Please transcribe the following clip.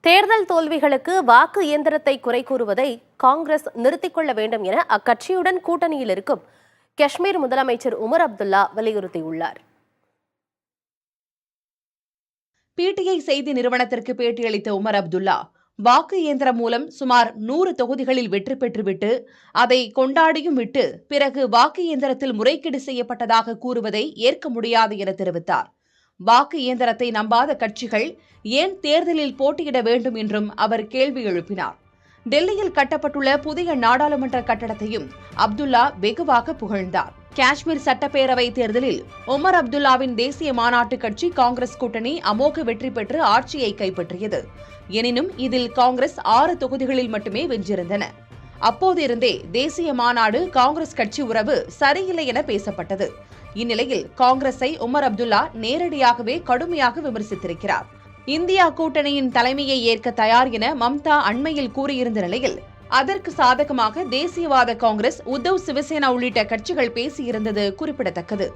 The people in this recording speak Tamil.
தேர்தல் தோல்விகளுக்கு வாக்கு இயந்திரத்தை குறை கூறுவதை காங்கிரஸ் நிறுத்திக் கொள்ள வேண்டும் என அக்கட்சியுடன் கூட்டணியில் இருக்கும் காஷ்மீர் முதலமைச்சர் உமர் அப்துல்லா வலியுறுத்தியுள்ளார். பிடிஐ செய்தி நிறுவனத்திற்கு பேட்டியளித்த உமர் அப்துல்லா, வாக்கு இயந்திரம் மூலம் சுமார் 100 தொகுதிகளில் வெற்றி பெற்றுவிட்டு அதை கொண்டாடியும் விட்டு பிறகு வாக்கு இயந்திரத்தில் முறைகேடு செய்யப்பட்டதாக கூறுவதை ஏற்க முடியாது என தெரிவித்தார். வாக்கு இயந்திரத்தை நம்பாத கட்சிகள் ஏன் தேர்தலில் போட்டியிட வேண்டும் என்றும் அவர் கேள்வி எழுப்பினார். டெல்லியில் கட்டப்பட்டுள்ள புதிய நாடாளுமன்ற கட்டடத்தையும் அப்துல்லா வெகுவாக புகழ்ந்தார். காஷ்மீர் சட்டப்பேரவை தேர்தலில் உமர் அப்துல்லாவின் தேசிய மாநாட்டு கட்சி காங்கிரஸ் கூட்டணி அமோக வெற்றி பெற்று ஆட்சியை கைப்பற்றியது. எனினும் இதில் காங்கிரஸ் 6 தொகுதிகளில் மட்டுமே வென்றிருந்தன. அப்போதிருந்தே தேசிய மாநாடு காங்கிரஸ் கட்சி உறவு சரியில்லை என பேசப்பட்டது. இந்நிலையில் காங்கிரஸை உமர் அப்துல்லா நேரடியாகவே கடுமையாக விமர்சித்திருக்கிறார். இந்தியா கூட்டணியின் தலைமையை ஏற்க தயார் என மம்தா அண்மையில் கூறியிருந்த நிலையில் அதற்கு சாதகமாக தேசியவாத காங்கிரஸ், உத்தவ், சிவசேனா உள்ளிட்ட கட்சிகள் பேசியிருந்தது குறிப்பிடத்தக்கது.